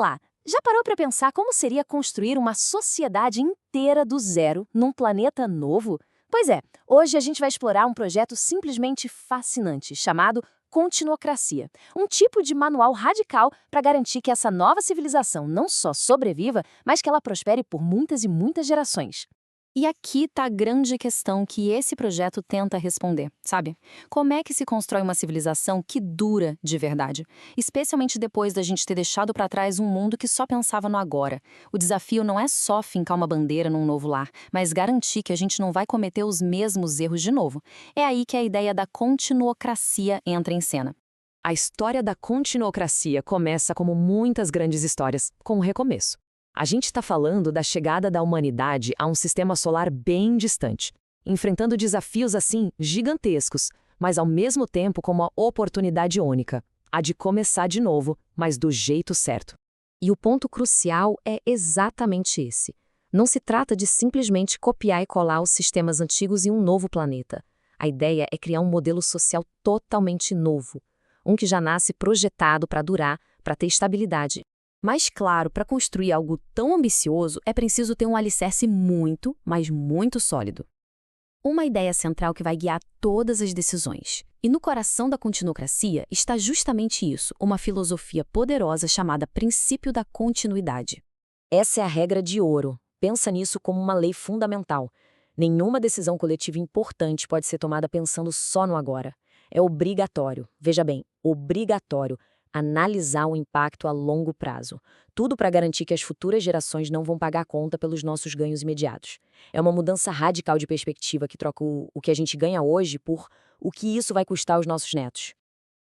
lá, já parou para pensar como seria construir uma sociedade inteira do zero num planeta novo? Pois é, hoje a gente vai explorar um projeto simplesmente fascinante, chamado Continuocracia, um tipo de manual radical para garantir que essa nova civilização não só sobreviva, mas que ela prospere por muitas e muitas gerações. E aqui está a grande questão que esse projeto tenta responder, sabe? Como é que se constrói uma civilização que dura de verdade? Especialmente depois da gente ter deixado para trás um mundo que só pensava no agora. O desafio não é só fincar uma bandeira num novo lar, mas garantir que a gente não vai cometer os mesmos erros de novo. É aí que a ideia da continuocracia entra em cena. A história da continuocracia começa como muitas grandes histórias, com um recomeço. A gente está falando da chegada da humanidade a um sistema solar bem distante, enfrentando desafios assim gigantescos, mas ao mesmo tempo com uma oportunidade única, a de começar de novo, mas do jeito certo. E o ponto crucial é exatamente esse. Não se trata de simplesmente copiar e colar os sistemas antigos em um novo planeta. A ideia é criar um modelo social totalmente novo, um que já nasce projetado para durar, para ter estabilidade. Mas, claro, para construir algo tão ambicioso, é preciso ter um alicerce muito, mas muito sólido. Uma ideia central que vai guiar todas as decisões. E no coração da continuocracia está justamente isso, uma filosofia poderosa chamada princípio da continuidade. Essa é a regra de ouro. Pensa nisso como uma lei fundamental. Nenhuma decisão coletiva importante pode ser tomada pensando só no agora. É obrigatório, veja bem, obrigatório, analisar o impacto a longo prazo. Tudo para garantir que as futuras gerações não vão pagar a conta pelos nossos ganhos imediatos. É uma mudança radical de perspectiva que troca o que a gente ganha hoje por o que isso vai custar aos nossos netos.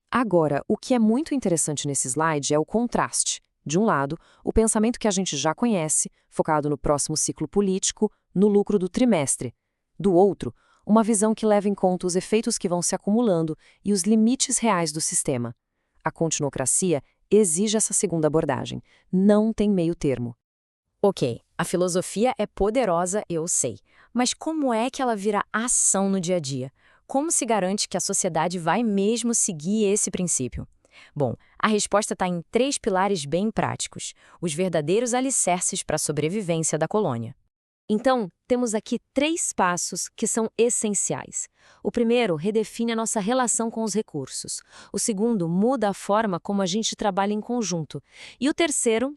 Agora, o que é muito interessante nesse slide é o contraste. De um lado, o pensamento que a gente já conhece, focado no próximo ciclo político, no lucro do trimestre. Do outro, uma visão que leva em conta os efeitos que vão se acumulando e os limites reais do sistema. A continuocracia exige essa segunda abordagem. Não tem meio termo. Ok, a filosofia é poderosa, eu sei. Mas como é que ela vira ação no dia a dia? Como se garante que a sociedade vai mesmo seguir esse princípio? Bom, a resposta está em 3 pilares bem práticos, os verdadeiros alicerces para a sobrevivência da colônia. Então, temos aqui 3 passos que são essenciais. O primeiro redefine a nossa relação com os recursos. O segundo muda a forma como a gente trabalha em conjunto. E o terceiro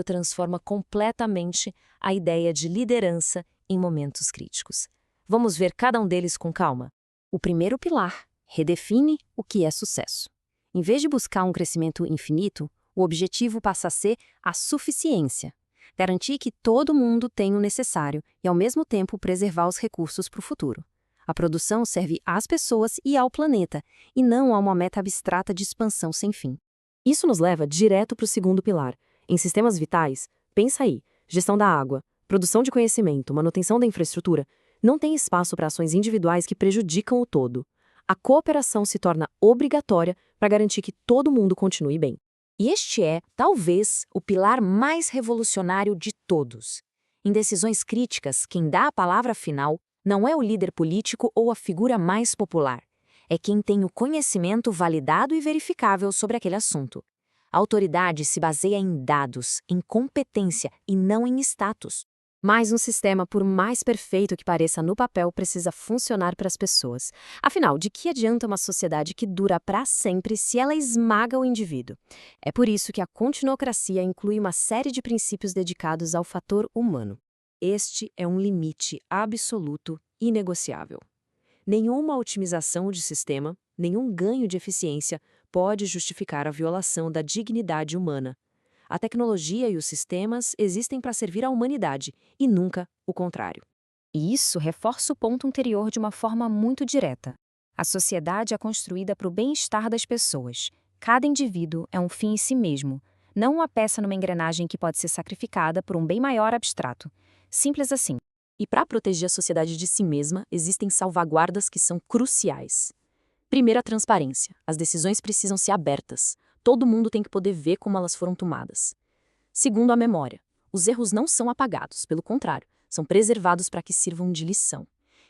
transforma completamente a ideia de liderança em momentos críticos. Vamos ver cada um deles com calma. O primeiro pilar redefine o que é sucesso. Em vez de buscar um crescimento infinito, o objetivo passa a ser a suficiência. Garantir que todo mundo tem o necessário e, ao mesmo tempo, preservar os recursos para o futuro. A produção serve às pessoas e ao planeta, e não a uma meta abstrata de expansão sem fim. Isso nos leva direto para o segundo pilar. Em sistemas vitais, pensa aí, gestão da água, produção de conhecimento, manutenção da infraestrutura, não tem espaço para ações individuais que prejudicam o todo. A cooperação se torna obrigatória para garantir que todo mundo continue bem. E este é, talvez, o pilar mais revolucionário de todos. Em decisões críticas, quem dá a palavra final não é o líder político ou a figura mais popular. É quem tem o conhecimento validado e verificável sobre aquele assunto. A autoridade se baseia em dados, em competência e não em status. Mas um sistema, por mais perfeito que pareça no papel, precisa funcionar para as pessoas. Afinal, de que adianta uma sociedade que dura para sempre se ela esmaga o indivíduo? É por isso que a continuocracia inclui uma série de princípios dedicados ao fator humano. Este é um limite absoluto inegociável. Nenhuma otimização de sistema, nenhum ganho de eficiência pode justificar a violação da dignidade humana. A tecnologia e os sistemas existem para servir à humanidade, e nunca o contrário. E isso reforça o ponto anterior de uma forma muito direta. A sociedade é construída para o bem-estar das pessoas. Cada indivíduo é um fim em si mesmo, não uma peça numa engrenagem que pode ser sacrificada por um bem maior abstrato. Simples assim. E para proteger a sociedade de si mesma, existem salvaguardas que são cruciais. Primeiro, a transparência. As decisões precisam ser abertas. Todo mundo tem que poder ver como elas foram tomadas. Segundo, a memória. Os erros não são apagados, pelo contrário, são preservados para que sirvam de lição.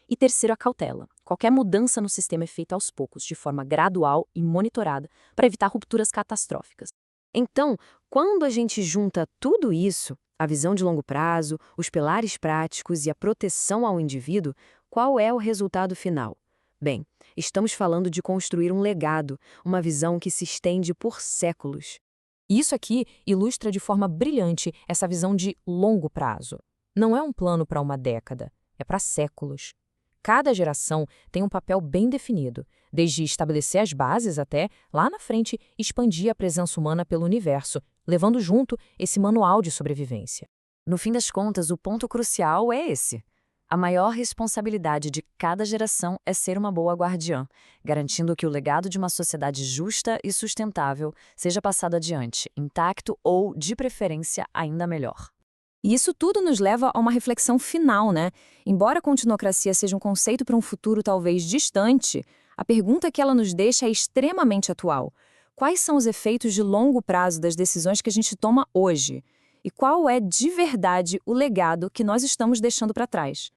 E terceiro, a cautela. Qualquer mudança no sistema é feita aos poucos, de forma gradual e monitorada, para evitar rupturas catastróficas. Então, Quando a gente junta tudo isso, a visão de longo prazo, os pilares práticos e a proteção ao indivíduo, qual é o resultado final? Bem, estamos falando de construir um legado, uma visão que se estende por séculos. Isso aqui ilustra de forma brilhante essa visão de longo prazo. Não é um plano para uma década, é para séculos. Cada geração tem um papel bem definido, desde estabelecer as bases até, lá na frente, expandir a presença humana pelo universo, levando junto esse manual de sobrevivência. No fim das contas, o ponto crucial é esse. A maior responsabilidade de cada geração é ser uma boa guardiã, garantindo que o legado de uma sociedade justa e sustentável seja passado adiante, intacto ou, de preferência, ainda melhor. E isso tudo nos leva a uma reflexão final, né? Embora a continuocracia seja um conceito para um futuro talvez distante, a pergunta que ela nos deixa é extremamente atual. Quais são os efeitos de longo prazo das decisões que a gente toma hoje? E qual é, de verdade, o legado que nós estamos deixando para trás?